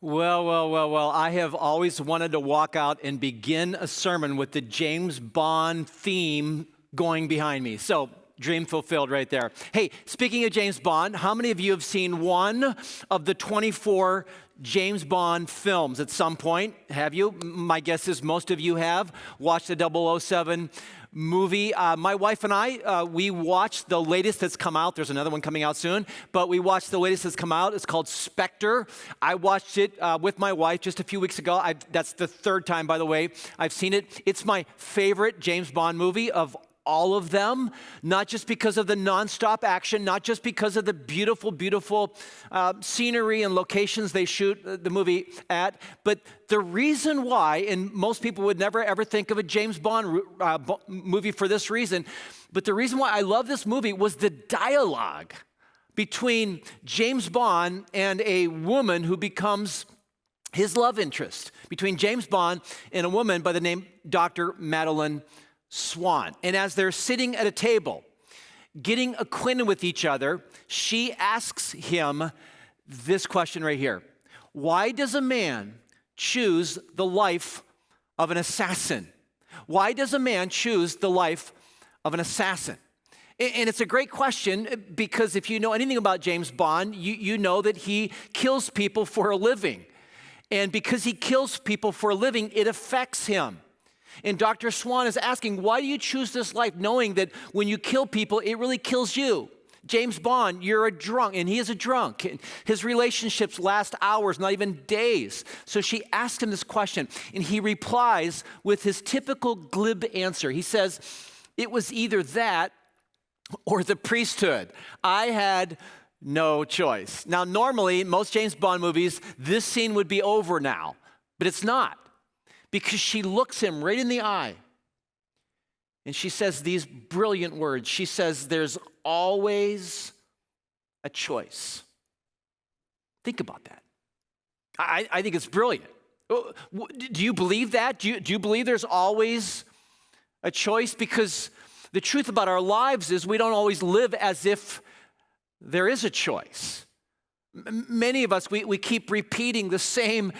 Well. I have always wanted to walk out and begin a sermon with the James Bond theme going behind me. So, dream fulfilled right there. Hey, speaking of James Bond, how many of you have seen one of the 24 James Bond films at some point? Have you? My guess is most of you have watched the 007 movie. My wife and I, we watched the latest that's come out. There's another one coming out soon, but we watched the latest that's come out. It's called Spectre. I watched it with my wife just a few weeks ago. That's the third time, by the way, I've seen it. It's my favorite James Bond movie of all of them, not just because of the nonstop action, not just because of the beautiful scenery and locations they shoot the movie at, but the reason why, and most people would never ever think of a James Bond movie for this reason, but the reason why I love this movie was the dialogue between James Bond and a woman who becomes his love interest, between James Bond and a woman by the name Dr. Madeline Swan. And as they're sitting at a table, getting acquainted with each other, she asks him this question right here. Why does a man choose the life of an assassin? Why does a man choose the life of an assassin? And it's a great question because if you know anything about James Bond, you know that he kills people for a living. And because he kills people for a living, it affects him. And Dr. Swan is asking, why do you choose this life knowing that when you kill people, it really kills you? James Bond, you're a drunk, and he is a drunk. And his relationships last hours, not even days. So she asks him this question, and he replies with his typical glib answer. He says, it was either that or the priesthood. I had no choice. Now, normally, in most James Bond movies, this scene would be over now, but it's not. Because she looks him right in the eye and she says these brilliant words. She says, there's always a choice. Think about that. I think it's brilliant. Do you believe that? Do you believe there's always a choice? Because the truth about our lives is we don't always live as if there is a choice. Many of us, we keep repeating the same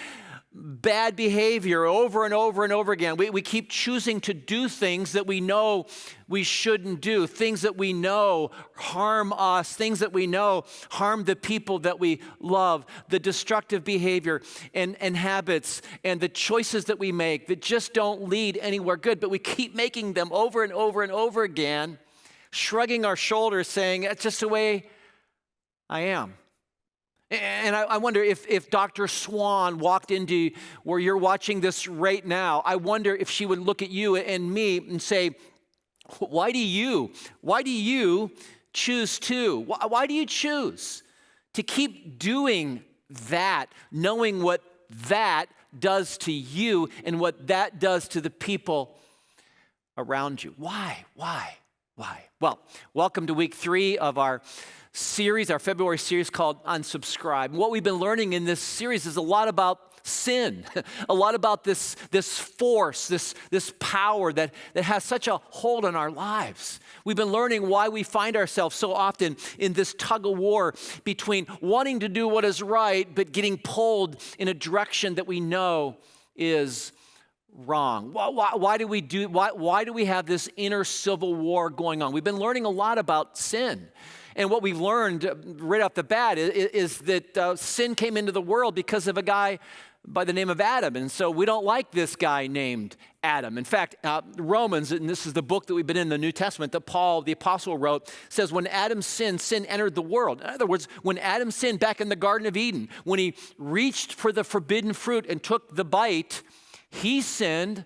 bad behavior over and over and over again. We keep choosing to do things that we know we shouldn't do, things that we know harm us, things that we know harm the people that we love, the destructive behavior and habits and the choices that we make that just don't lead anywhere good, but we keep making them over and over and over again, shrugging our shoulders, saying, that's just the way I am. And I wonder if Dr. Swan walked into where you're watching this right now, I wonder if she would look at you and me and say, why do you choose to? Why do you choose to keep doing that, knowing what that does to you and what that does to the people around you? Why? Well, welcome to week 3 of our series, our February series called Unsubscribe. What we've been learning in this series is a lot about sin, a lot about this force, this power that has such a hold on our lives. We've been learning why we find ourselves so often in this tug of war between wanting to do what is right, but getting pulled in a direction that we know is wrong. Why do we have this inner civil war going on? We've been learning a lot about sin. And what we've learned right off the bat is that sin came into the world because of a guy by the name of Adam. And so we don't like this guy named Adam. In fact, Romans, and this is the book that we've been in the New Testament that Paul, the apostle, wrote, says when Adam sinned, sin entered the world. In other words, when Adam sinned back in the Garden of Eden, when he reached for the forbidden fruit and took the bite, he sinned,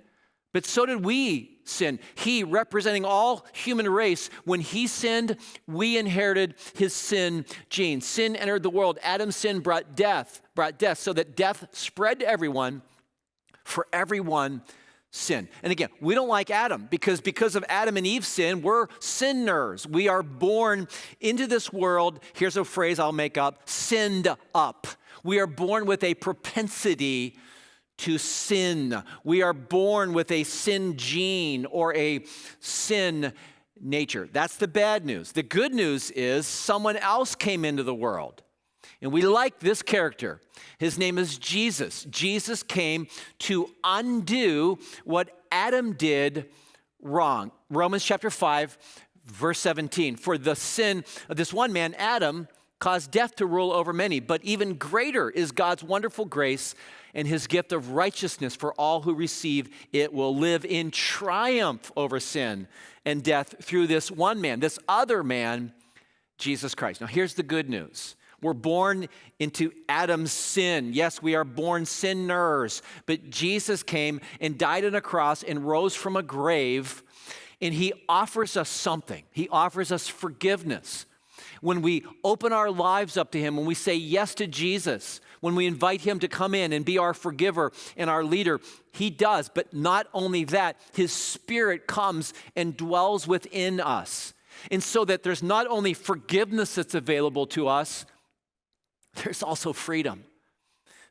but so did we sin. He, representing all human race, when he sinned, we inherited his sin gene. Sin entered the world. Adam's sin brought death so that death spread to everyone, for everyone sin. And again, we don't like Adam because of Adam and Eve's sin, we're sinners. We are born into this world, here's a phrase I'll make up, sinned up. We are born with a propensity to sin. We are born with a sin gene or a sin nature. That's the bad news. The good news is someone else came into the world. And we like this character. His name is Jesus. Jesus came to undo what Adam did wrong. Romans chapter 5, verse 17. For the sin of this one man, Adam, caused death to rule over many, but even greater is God's wonderful grace and his gift of righteousness for all who receive it will live in triumph over sin and death through this one man, this other man, Jesus Christ. Now here's the good news. We're born into Adam's sin. Yes, we are born sinners, but Jesus came and died on a cross and rose from a grave, and he offers us something. He offers us forgiveness. When we open our lives up to him, when we say yes to Jesus, when we invite him to come in and be our forgiver and our leader, he does. But not only that, his Spirit comes and dwells within us. And so that there's not only forgiveness that's available to us, there's also freedom.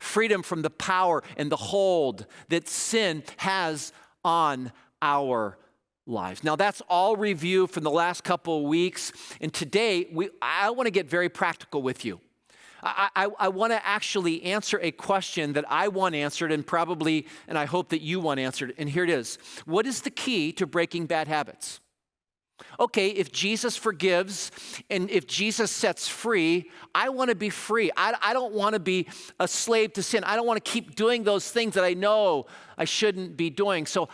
Freedom from the power and the hold that sin has on our lives. Now that's all review from the last couple of weeks. And today, I want to get very practical with you. I want to actually answer a question that I want answered and I hope that you want answered. And here it is. What is the key to breaking bad habits? Okay, if Jesus forgives and if Jesus sets free, I want to be free. I don't want to be a slave to sin. I don't want to keep doing those things that I know I shouldn't be doing. So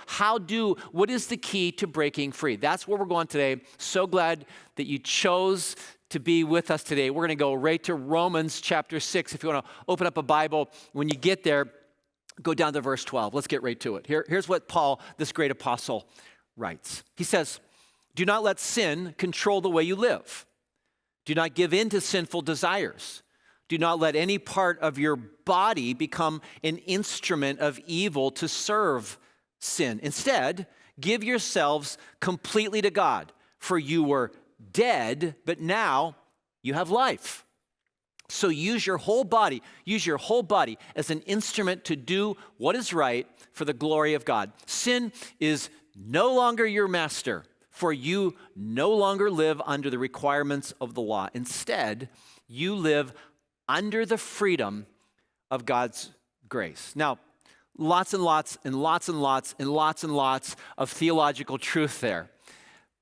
what is the key to breaking free? That's where we're going today. So glad that you chose to be with us today. We're going to go right to Romans chapter 6. If you want to open up a Bible, when you get there, go down to verse 12. Let's get right to it. Here's what Paul, this great apostle, writes. He says, do not let sin control the way you live. Do not give in to sinful desires. Do not let any part of your body become an instrument of evil to serve sin. Instead, give yourselves completely to God, for you were dead, but now you have life. So use your whole body as an instrument to do what is right for the glory of God. Sin is no longer your master, for you no longer live under the requirements of the law. Instead, you live under the freedom of God's grace. Now, lots and lots and lots and lots and lots and lots of theological truth there.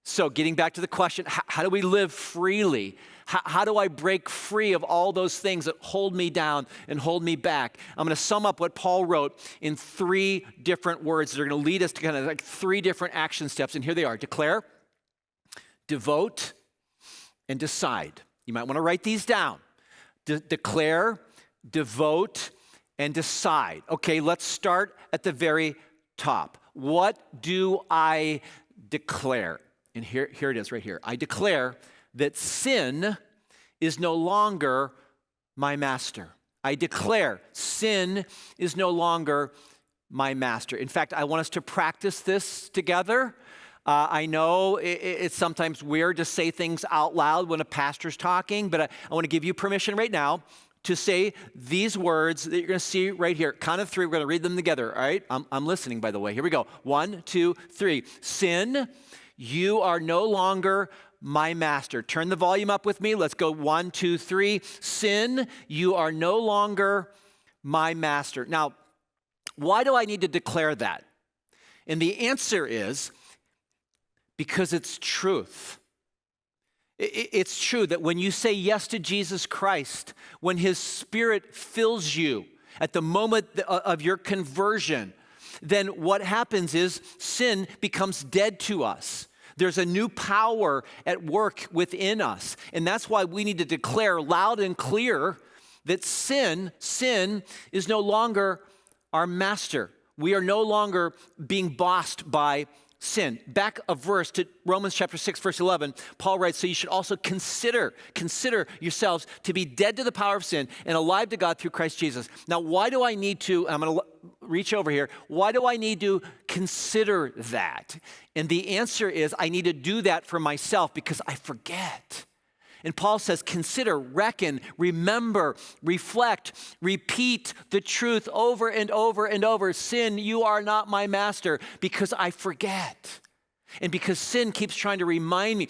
So getting back to the question, how do we live freely? How do I break free of all those things that hold me down and hold me back? I'm going to sum up what Paul wrote in 3 different words that are going to lead us to kind of like 3 different action steps. And here they are: declare, devote, and decide. You might want to write these down. Declare, devote, and decide. Okay, let's start at the very top. What do I declare? And here it is right here. I declare that sin is no longer my master. I declare sin is no longer my master. In fact, I want us to practice this together. I know it's sometimes weird to say things out loud when a pastor's talking, but I want to give you permission right now to say these words that you're going to see right here. Count of 3, we're going to read them together, all right? I'm listening, by the way. Here we go. 1, 2, 3. Sin, you are no longer my master. Turn the volume up with me. Let's go 1, 2, 3. Sin, you are no longer my master. Now, why do I need to declare that? And the answer is because it's truth. It's true that when you say yes to Jesus Christ, when his Spirit fills you at the moment of your conversion, then what happens is sin becomes dead to us. There's a new power at work within us. And that's why we need to declare loud and clear that sin is no longer our master. We are no longer being bossed by sin. Back a verse to Romans chapter 6, verse 11, Paul writes, so you should also consider yourselves to be dead to the power of sin and alive to God through Christ Jesus. Now, why do I need to, I'm going to reach over here, why do I need to consider that? And the answer is I need to do that for myself because I forget. And Paul says, consider, reckon, remember, reflect, repeat the truth over and over and over. Sin, you are not my master because I forget. And because sin keeps trying to remind me,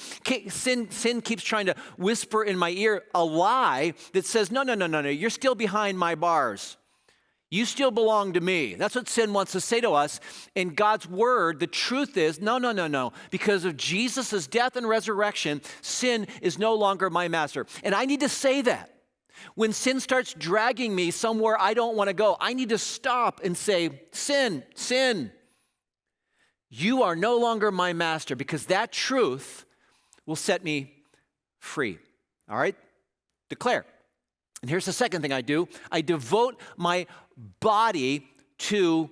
sin keeps trying to whisper in my ear a lie that says, no, you're still behind my bars. You still belong to me. That's what sin wants to say to us. In God's word, the truth is, no. Because of Jesus' death and resurrection, sin is no longer my master. And I need to say that. When sin starts dragging me somewhere I don't want to go, I need to stop and say, sin, you are no longer my master, because that truth will set me free. All right? Declare. And here's the second thing I do. I devote my body to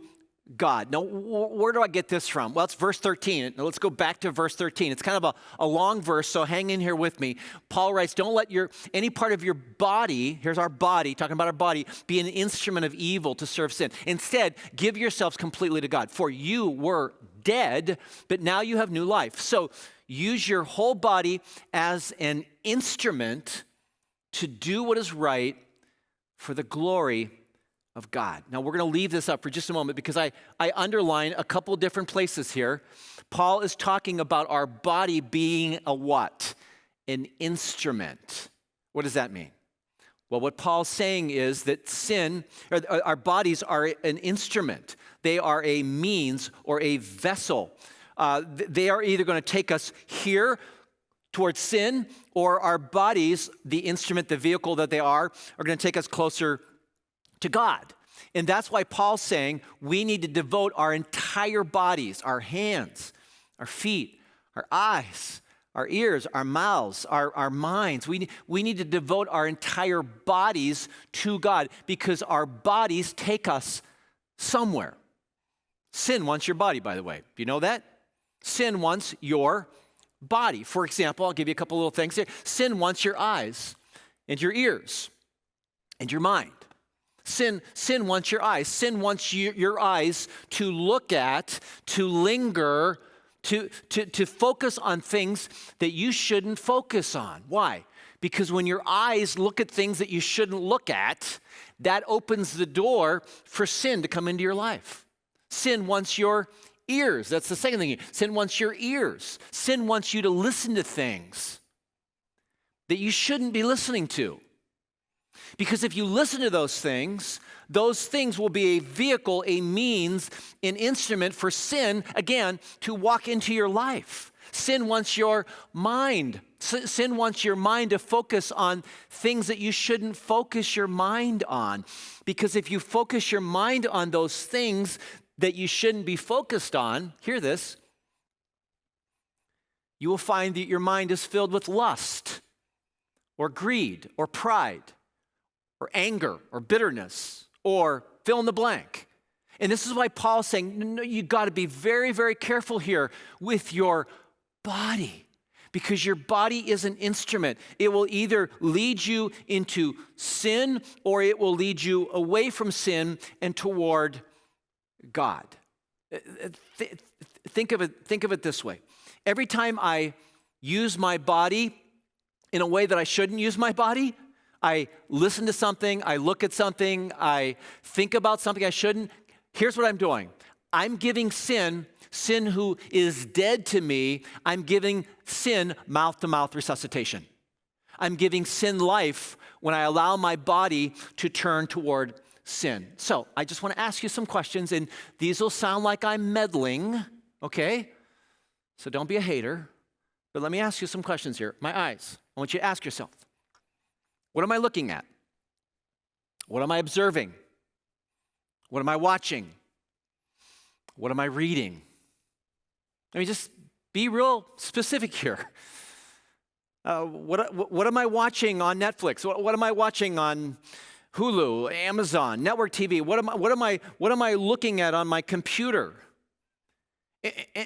God. Now, where do I get this from? Well, it's verse 13. Now, let's go back to verse 13. It's kind of a long verse, so hang in here with me. Paul writes, don't let any part of your body, here's our body, talking about our body, be an instrument of evil to serve sin. Instead, give yourselves completely to God. For you were dead, but now you have new life. So use your whole body as an instrument to do what is right for the glory of God. Now, we're going to leave this up for just a moment because I underline a couple different places here. Paul is talking about our body being a what? An instrument. What does that mean? Well, what Paul's saying is that our bodies are an instrument. They are a means or a vessel. They are either going to take us here towards sin, or our bodies, the instrument, the vehicle that they are going to take us closer to God. And that's why Paul's saying we need to devote our entire bodies, our hands, our feet, our eyes, our ears, our mouths, our minds. We need to devote our entire bodies to God, because our bodies take us somewhere. Sin wants your body, by the way. Do you know that? Sin wants your body. For example, I'll give you a couple little things here. Sin wants your eyes and your ears and your mind. Sin wants your eyes. Sin wants your eyes to look at, to linger, to focus on things that you shouldn't focus on. Why? Because when your eyes look at things that you shouldn't look at, that opens the door for sin to come into your life. Sin wants your ears. That's the second thing. Sin wants your ears. Sin wants you to listen to things that you shouldn't be listening to. Because if you listen to those things will be a vehicle, a means, an instrument for sin, again, to walk into your life. Sin wants your mind. Sin wants your mind to focus on things that you shouldn't focus your mind on. Because if you focus your mind on those things that you shouldn't be focused on, hear this, you will find that your mind is filled with lust or greed or pride or anger or bitterness or fill in the blank. And this is why Paul's saying, no, you got to be very, very careful here with your body, because your body is an instrument. It will either lead you into sin or it will lead you away from sin and toward God. Think of it this way. Every time I use my body in a way that I shouldn't use my body, I listen to something, I look at something, I think about something I shouldn't, here's what I'm doing. I'm giving sin who is dead to me, I'm giving sin mouth-to-mouth resuscitation. I'm giving sin life when I allow my body to turn toward sin. So I just want to ask you some questions, and these will sound like I'm meddling, okay? So don't be a hater, but let me ask you some questions here. My eyes, I want you to ask yourself, what am I looking at? What am I observing? What am I watching? What am I reading? I mean, just be real specific here. What am I watching on Netflix? What am I watching on Hulu, Amazon, network TV? What am I looking at on my computer?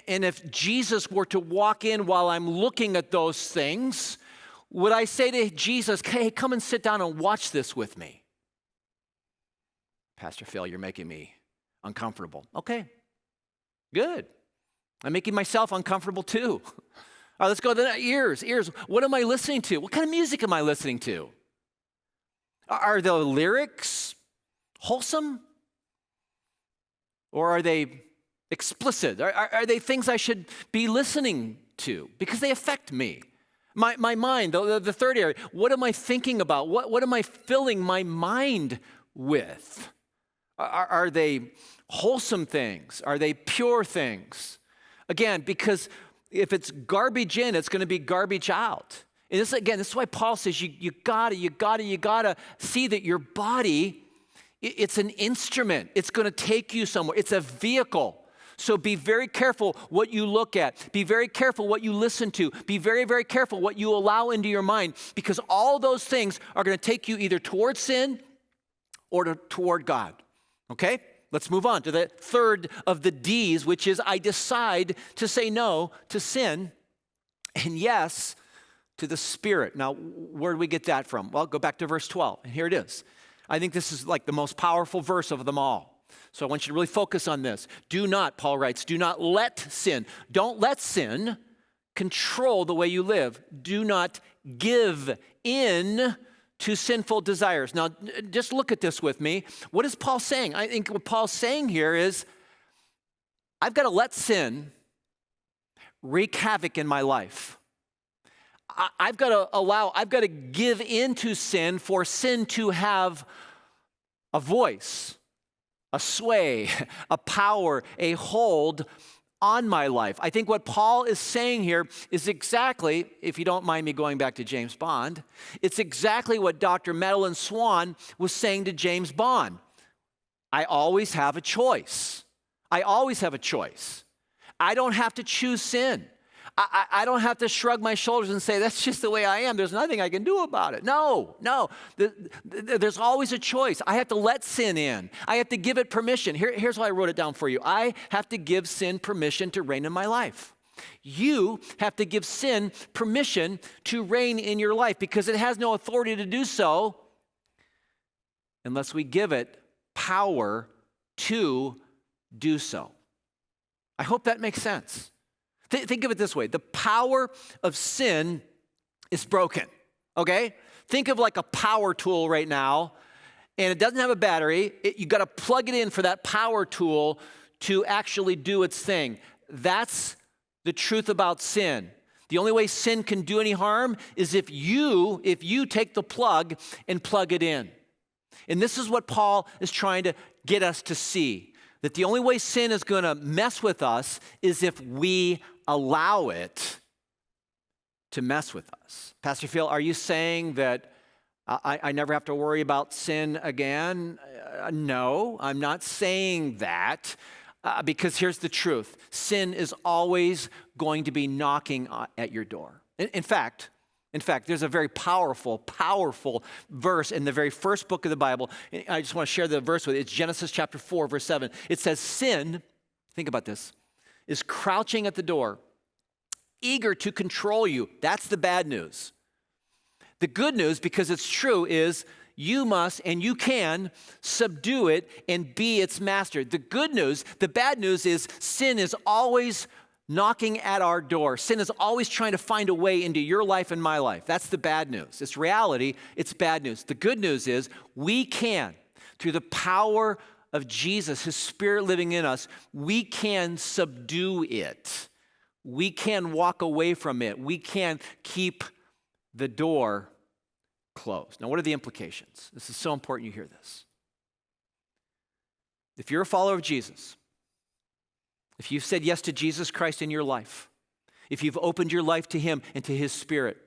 And if Jesus were to walk in while I'm looking at those things, would I say to Jesus, hey, come and sit down and watch this with me? Pastor Phil, you're making me uncomfortable. Okay, good. I'm making myself uncomfortable too. All right, let's go to the ears. Ears, what am I listening to? What kind of music am I listening to? Are the lyrics wholesome? Or are they explicit? Are they things I should be listening to because they affect me? My mind, the third area, what am I thinking about? What am I filling my mind with? Are they wholesome things? Are they pure things? Again, because if it's garbage in, it's going to be garbage out. And this is why Paul says you gotta see that your body, it's an instrument. It's going to take you somewhere. It's a vehicle. So be very careful what you look at. Be very careful what you listen to. Be very, very careful what you allow into your mind, because all those things are going to take you either toward sin or toward God. Okay? Let's move on to the third of the D's, which is I decide to say no to sin and yes to the Spirit. Now, where do we get that from? Well, go back to verse 12, and here it is. I think this is like the most powerful verse of them all. So I want you to really focus on this. Do not, Paul writes, do not let sin, don't let sin control the way you live. Do not give in to sinful desires. Now, just look at this with me. What is Paul saying? I think what Paul's saying here is, I've got to let sin wreak havoc in my life. I've got to give into sin for sin to have a voice, a sway, a power, a hold on my life. I think what Paul is saying here is exactly, if you don't mind me going back to James Bond, it's exactly what Dr. Madeline Swan was saying to James Bond. I always have a choice. I always have a choice. I don't have to choose sin. I don't have to shrug my shoulders and say, that's just the way I am. There's nothing I can do about it. No. There's always a choice. I have to let sin in. I have to give it permission. Here's why I wrote it down for you. I have to give sin permission to reign in my life. You have to give sin permission to reign in your life, because it has no authority to do so unless we give it power to do so. I hope that makes sense. Think of it this way. The power of sin is broken, okay? Think of like a power tool right now, and it doesn't have a battery. You got to plug it in for that power tool to actually do its thing. That's the truth about sin. The only way sin can do any harm is if you take the plug and plug it in. And this is what Paul is trying to get us to see, that the only way sin is going to mess with us is if we allow it to mess with us. Pastor Phil, are you saying that I never have to worry about sin again? No, I'm not saying that, because here's the truth. Sin is always going to be knocking at your door. In fact, there's a very powerful verse in the very first book of the Bible. I just want to share the verse with you. It's Genesis chapter 4, verse 7. It says, sin, think about this, is crouching at the door, eager to control you. That's the bad news. The good news, because it's true, is you must and you can subdue it and be its master. The good news, the bad news is sin is always knocking at our door. Sin is always trying to find a way into your life and my life. That's the bad news. It's reality. It's bad news. The good news is we can, through the power of Jesus, his Spirit living in us, we can subdue it. We can walk away from it. We can keep the door closed. Now, what are the implications? This is so important you hear this. If you're a follower of Jesus, if you've said yes to Jesus Christ in your life, if you've opened your life to him and to his Spirit,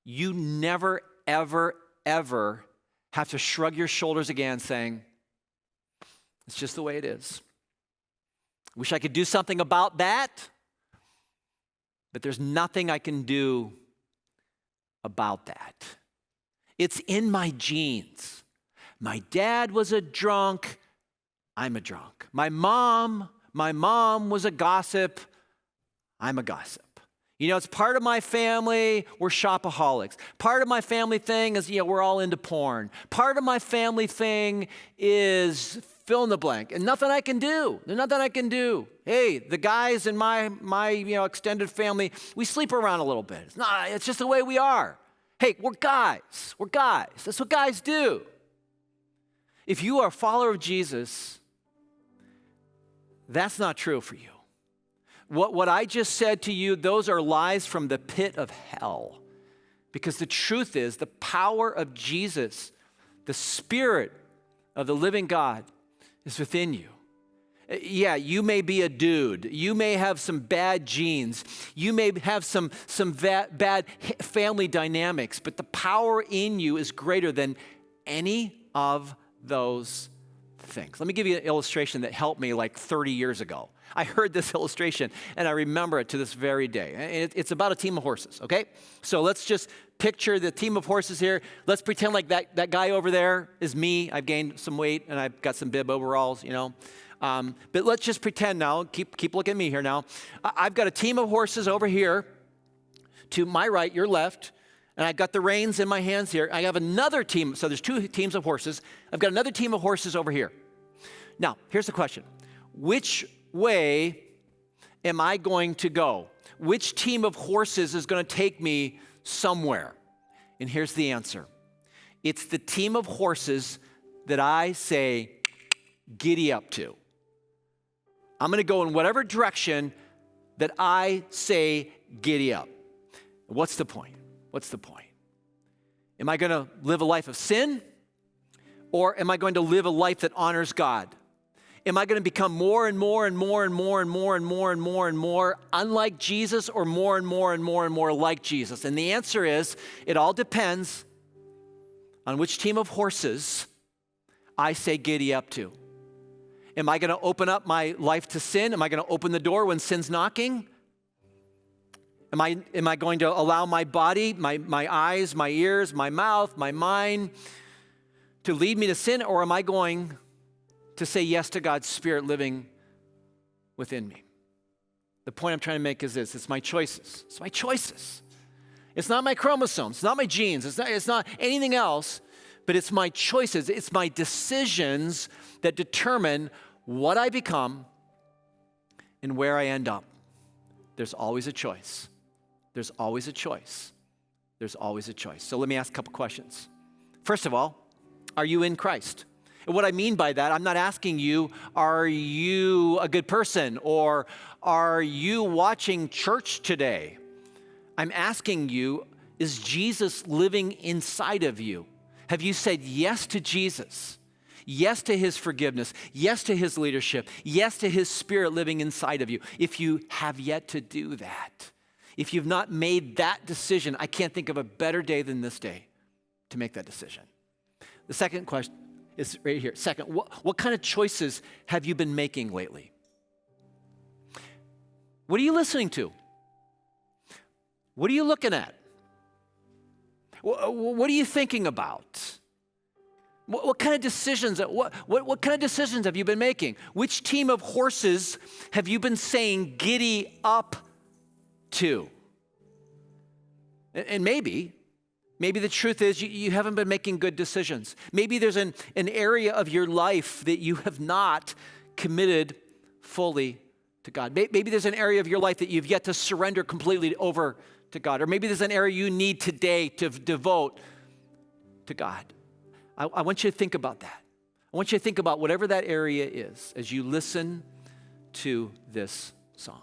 you never, ever, ever have to shrug your shoulders again saying, it's just the way it is. Wish I could do something about that, but there's nothing I can do about that. It's in my genes. My dad was a drunk. I'm a drunk. My mom was a gossip. I'm a gossip. You know, it's part of my family, we're shopaholics. Part of my family thing is, we're all into porn. Part of my family thing is fill in the blank, and nothing I can do. There's nothing I can do. Hey, the guys in my extended family, we sleep around a little bit. It's just the way we are. Hey, we're guys. We're guys. That's what guys do. If you are a follower of Jesus, That's not true for you. What I just said to you, those are lies from the pit of hell. Because the truth is, the power of Jesus, the Spirit of the living God is within you. Yeah, you may be a dude. You may have some bad genes. You may have some bad family dynamics, but the power in you is greater than any of those things. Let me give you an illustration that helped me like 30 years ago. I heard this illustration, and I remember it to this very day. It's about a team of horses, okay? So let's just picture the team of horses here. Let's pretend like that guy over there is me. I've gained some weight, and I've got some bib overalls, you know. But let's just pretend now, keep looking at me here now. I've got a team of horses over here to my right, your left, and I've got the reins in my hands here. I have another team, so there's two teams of horses. I've got another team of horses over here. Now, here's the question. Which way am I going to go? Which team of horses is going to take me somewhere? And here's the answer. It's the team of horses that I say, giddy up to. I'm going to go in whatever direction that I say, giddy up. What's the point? What's the point? Am I going to live a life of sin? Or am I going to live a life that honors God? Am I going to become more and more and more and more and more and more and more and more unlike Jesus, or more and more and more and more like Jesus? And the answer is, it all depends on which team of horses I say giddy up to. Am I going to open up my life to sin? Am I going to open the door when sin's knocking? Am I going to allow my body, my eyes, my ears, my mouth, my mind to lead me to sin? Or am I going to say yes to God's Spirit living within me? The point I'm trying to make is this. It's my choices. It's my choices. It's not my chromosomes. It's not my genes. It's not anything else, but it's my choices. It's my decisions that determine what I become and where I end up. There's always a choice. There's always a choice. There's always a choice. So let me ask a couple questions. First of all, are you in Christ? And what I mean by that, I'm not asking you, are you a good person, or are you watching church today? I'm asking you, is Jesus living inside of you? Have you said yes to Jesus? Yes to his forgiveness, yes to his leadership, yes to his Spirit living inside of you. If you have yet to do that, if you've not made that decision, I can't think of a better day than this day to make that decision. The second question is right here. Second, what kind of choices have you been making lately? What are you listening to? What are you looking at? What are you thinking about? What kind of decisions? What kind of decisions have you been making? Which team of horses have you been saying giddy up to? And maybe the truth is you haven't been making good decisions. Maybe there's an area of your life that you have not committed fully to God. Maybe there's an area of your life that you've yet to surrender completely over to God. Or maybe there's an area you need today to devote to God. I want you to think about that. I want you to think about whatever that area is as you listen to this song.